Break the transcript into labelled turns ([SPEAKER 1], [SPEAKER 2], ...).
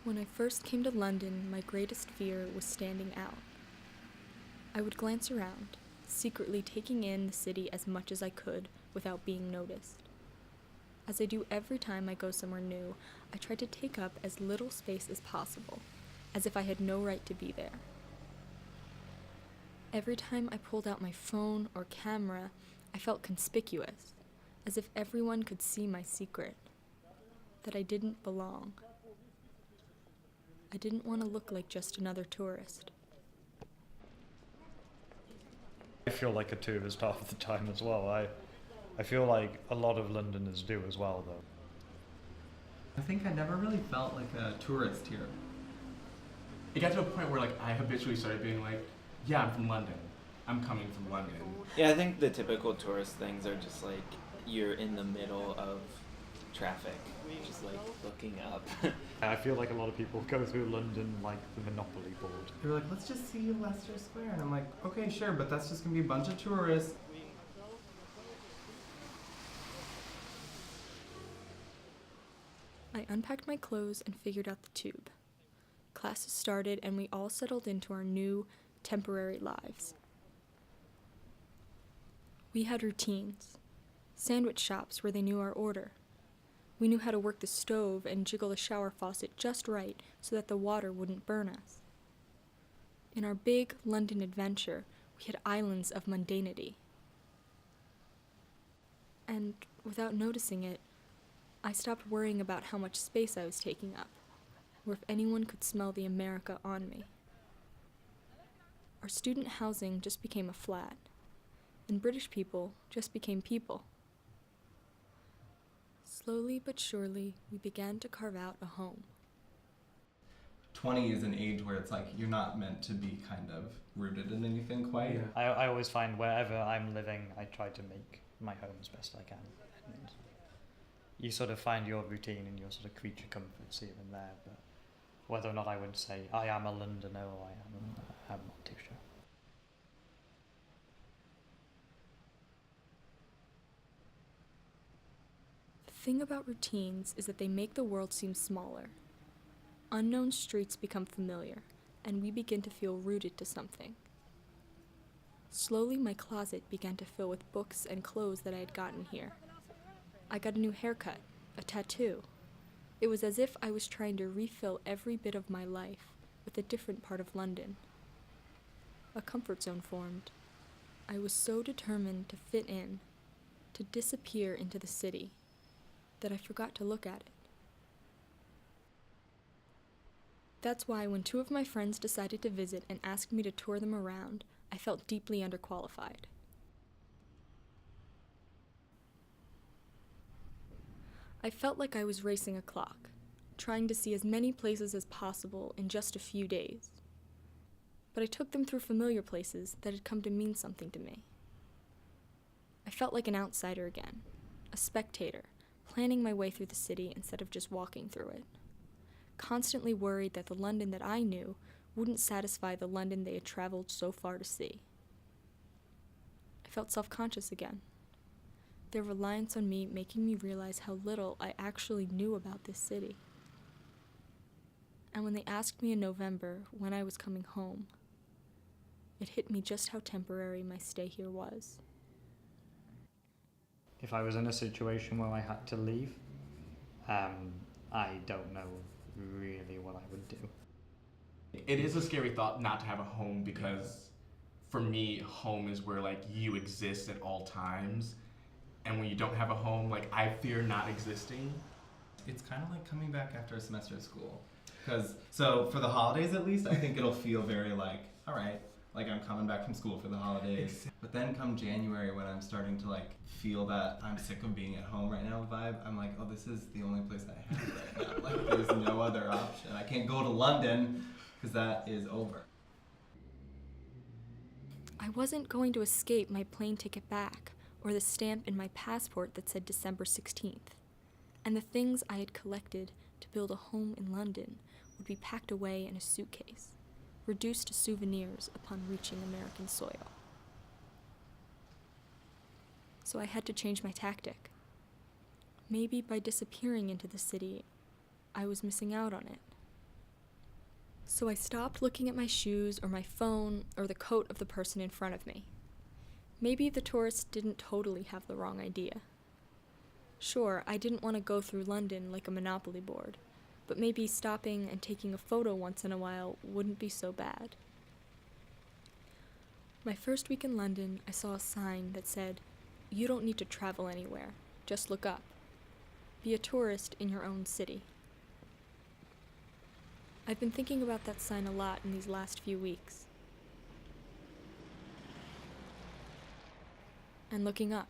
[SPEAKER 1] When I first came to London, my greatest fear was standing out. I would glance around, secretly taking in the city as much as I could without being noticed. As I do every time I go somewhere new, I tried to take up as little space as possible, as if I had no right to be there. Every time I pulled out my phone or camera, I felt conspicuous, as if everyone could see my secret, that I didn't belong. I didn't want to look like just another tourist.
[SPEAKER 2] I feel like a tourist half the time as well. I feel like a lot of Londoners do as well, though.
[SPEAKER 3] I think I never really felt like a tourist here.
[SPEAKER 4] It got to a point where I habitually started being like, yeah, I'm from London. I'm coming from London.
[SPEAKER 5] Yeah, I think the typical tourist things are just like you're in the middle of traffic, just like looking up.
[SPEAKER 2] I feel like a lot of people go through London like the Monopoly board.
[SPEAKER 3] They were like, let's just see Leicester Square. And I'm like, okay, sure, but that's just gonna be a bunch of tourists.
[SPEAKER 1] I unpacked my clothes and figured out the tube. Classes started and we all settled into our new, temporary lives. We had routines. Sandwich shops where they knew our order. We knew how to work the stove and jiggle the shower faucet just right so that the water wouldn't burn us. In our big London adventure, we had islands of mundanity. And without noticing it, I stopped worrying about how much space I was taking up, or if anyone could smell the America on me. Our student housing just became a flat, and British people just became people. Slowly but surely, we began to carve out a home.
[SPEAKER 3] 20 is an age where it's like you're not meant to be kind of rooted in anything quite.
[SPEAKER 2] Yeah. I always find wherever I'm living, I try to make my home as best I can. And you sort of find your routine and your sort of creature comforts here and there, but whether or not I would say I am a Londoner or I'm not too sure.
[SPEAKER 1] The thing about routines is that they make the world seem smaller. Unknown streets become familiar, and we begin to feel rooted to something. Slowly, my closet began to fill with books and clothes that I had gotten here. I got a new haircut, a tattoo. It was as if I was trying to refill every bit of my life with a different part of London. A comfort zone formed. I was so determined to fit in, to disappear into the city, that I forgot to look at it. That's why when two of my friends decided to visit and asked me to tour them around, I felt deeply underqualified. I felt like I was racing a clock, trying to see as many places as possible in just a few days. But I took them through familiar places that had come to mean something to me. I felt like an outsider again, a spectator, planning my way through the city instead of just walking through it. Constantly worried that the London that I knew wouldn't satisfy the London they had traveled so far to see. I felt self-conscious again, their reliance on me making me realize how little I actually knew about this city. And when they asked me in November when I was coming home, it hit me just how temporary my stay here was.
[SPEAKER 2] If I was in a situation where I had to leave, I don't know really what I would do.
[SPEAKER 4] It is a scary thought not to have a home because for me, home is where you exist at all times. And when you don't have a home, I fear not existing.
[SPEAKER 3] It's kind of like coming back after a semester of school. So for the holidays at least, I think it'll feel very all right, I'm coming back from school for the holidays. But then come January when I'm starting to feel that I'm sick of being at home right now vibe, I'm like, oh, this is the only place I have right now. There's no other option. I can't go to London because that is over.
[SPEAKER 1] I wasn't going to escape my plane ticket back or the stamp in my passport that said December 16th. And the things I had collected to build a home in London would be packed away in a suitcase, reduced to souvenirs upon reaching American soil. So I had to change my tactic. Maybe by disappearing into the city, I was missing out on it. So I stopped looking at my shoes or my phone or the coat of the person in front of me. Maybe the tourist didn't totally have the wrong idea. Sure, I didn't want to go through London like a Monopoly board, but maybe stopping and taking a photo once in a while wouldn't be so bad. My first week in London, I saw a sign that said, "You don't need to travel anywhere, just look up. Be a tourist in your own city." I've been thinking about that sign a lot in these last few weeks. And looking up.